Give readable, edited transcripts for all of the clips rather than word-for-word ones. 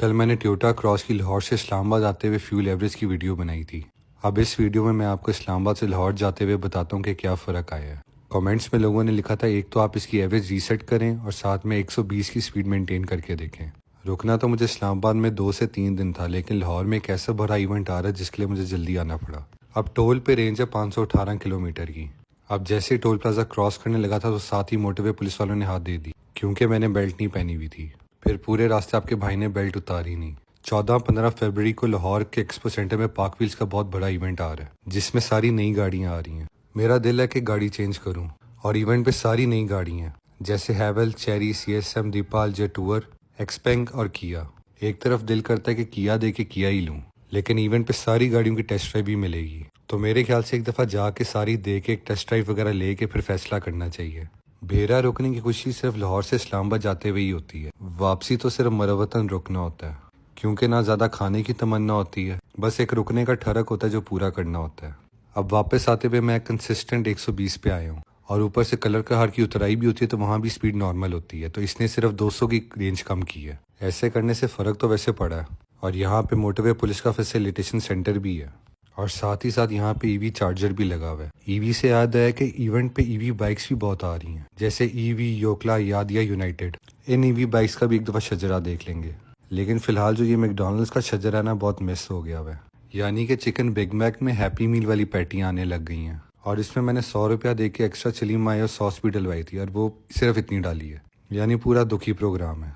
کل میں نے ٹویوٹا کراس کی لاہور سے اسلام آباد آتے ہوئے فیول ایوریج کی ویڈیو بنائی تھی۔ اب اس ویڈیو میں آپ کو اسلام آباد سے لاہور جاتے ہوئے بتاتا ہوں کہ کیا فرق آیا ہے۔ کامنٹس میں لوگوں نے لکھا تھا ایک تو آپ اس کی ایوریج ریسیٹ کریں اور ساتھ میں 120 کی سپیڈ مینٹین کر کے دیکھیں۔ رکنا تو مجھے اسلام آباد میں 2 سے 3 دن تھا، لیکن لاہور میں ایک ایسا بڑا ایونٹ آ رہا ہے جس کے لیے مجھے جلدی آنا پڑا۔ اب ٹول پہ رینج ہے 518 کلومیٹر کی۔ اب جیسے ٹول پلازا کراس کرنے لگا تھا تو ساتھ ہی موٹر وے پولیس والوں نے ہاتھ دے دی، کیونکہ میں نے بیلٹ نہیں پہنی ہوئی تھی۔ پھر پورے راستے آپ کے بھائی نے بیلٹ اتاری نہیں۔ 14-15 فروری کو لاہور کے ایکسپو سینٹر میں پارک ویلز کا بہت بڑا ایونٹ آ رہا ہے، جس میں ساری نئی گاڑیاں آ رہی ہیں۔ میرا دل ہے کہ گاڑی چینج کروں، اور ایونٹ پہ ساری نئی گاڑی ہیں، جیسے ہیول، چیری، CSM، دیپال، جیٹور، ایکسپینگ اور کیا۔ ایک طرف دل کرتا ہے کہ کیا دے کے کیا ہی لوں، لیکن ایونٹ پہ ساری گاڑیوں کی ٹیسٹ ڈرائیو بھی ملے گی، تو میرے خیال سے ایک دفعہ جا کے ساری دے کے ایک ٹیسٹ ڈرائیو وغیرہ لے کے پھر فیصلہ کرنا چاہیے۔ بھیرا رکنے کی خوشی صرف لاہور سے اسلام آباد جاتے ہوئے ہی ہوتی ہے، واپسی تو صرف مروتاً رکنا ہوتا ہے، کیونکہ نہ زیادہ کھانے کی تمنا ہوتی ہے، بس ایک رکنے کا ٹھرک ہوتا ہے جو پورا کرنا ہوتا ہے۔ اب واپس آتے ہوئے میں کنسسٹنٹ 120 پہ آیا ہوں، اور اوپر سے کلر کا ہار کی اترائی بھی ہوتی ہے تو وہاں بھی سپیڈ نارمل ہوتی ہے، تو اس نے صرف 200 کی رینج کم کی ہے۔ ایسے کرنے سے فرق تو ویسے پڑا ہے، اور یہاں پہ موٹر وے پولیس کا فیسیلیٹیشن سینٹر بھی ہے، اور ساتھ ہی ساتھ یہاں پہ EV چارجر بھی لگا ہوا ہے۔ EV سے یاد ہے کہ ایونٹ پہ EV بائکس بھی بہت آ رہی ہیں، جیسے EV، یوکلا، یادیا، یونائٹڈ۔ ان EV بائکس کا بھی ایک دفعہ شجرہ دیکھ لیں گے، لیکن فی الحال جو یہ میکڈونلڈس کا شجرہ ہے نا، بہت مس ہو گیا ہوا ہے۔ یعنی کہ چکن بگ میک میں ہیپی میل والی پیٹیاں آنے لگ گئی ہیں، اور اس میں نے 100 روپیہ دے کے ایکسٹرا چلی مائی اور سوس بھی ڈلوائی تھی، اور وہ صرف اتنی ڈالی ہے۔ یعنی پورا دکھی پروگرام ہے۔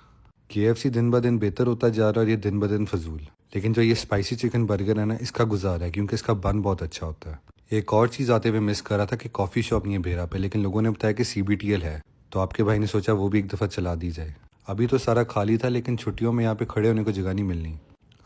KFC دن بہ دن بہتر ہوتا جا رہا ہے، اور یہ دن بہ دن فضول، لیکن جو یہ اسپائسی چکن برگر ہے نا، اس کا گزارا ہے کیونکہ اس کا بن بہت اچھا ہوتا ہے۔ ایک اور چیز آتے ہوئے مس کر رہا تھا کہ کافی شاپ نہیں ہے بھیرا پہ، لیکن لوگوں نے بتایا کہ CBTL ہے، تو آپ کے بھائی نے سوچا وہ بھی ایک دفعہ چلا دی جائے۔ ابھی تو سارا خالی تھا، لیکن چھٹیوں میں یہاں پہ کھڑے ہونے کو جگہ نہیں ملنی۔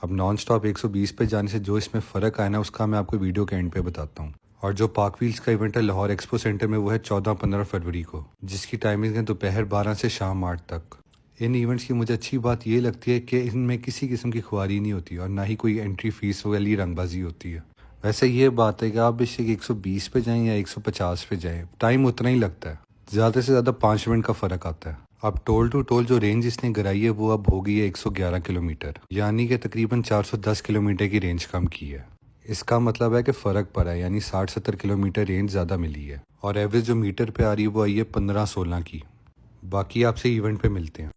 اب نان سٹاپ 120 پہ جانے سے جو اس میں فرق آیا نا، اس کا میں آپ کو ویڈیو کے اینڈ پہ بتاتا ہوں۔ اور جو پارک ویلز کا ایونٹ ہے لاہور ایکسپو سینٹر میں، وہ ہے 14-15 فروری کو، جس کی ٹائمنگ ہے دوپہر 12 سے شام 8 تک۔ ان ایونٹس کی مجھے اچھی بات یہ لگتی ہے کہ ان میں کسی قسم کی خواری نہیں ہوتی، اور نہ ہی کوئی انٹری فیس والی رنگ بازی ہوتی ہے۔ ویسے یہ بات ہے کہ آپ بے شک 120 پہ جائیں یا 150 پہ جائیں، ٹائم اتنا ہی لگتا ہے، زیادہ سے زیادہ 5 منٹ کا فرق آتا ہے۔ اب ٹول ٹو ٹول جو رینج اس نے گرائی ہے وہ اب ہو گئی ہے 111 کلومیٹر، یعنی کہ تقریباً 410 کلومیٹر کی رینج کم کی ہے۔ اس کا مطلب ہے کہ فرق پڑا ہے، یعنی 60-70 کلومیٹر رینج زیادہ ملی ہے، اور ایوریج جو میٹر پہ آ رہی ہے وہ آئی ہے 15-16 کی۔ باقی آپ سے ایونٹ پہ ملتے ہیں۔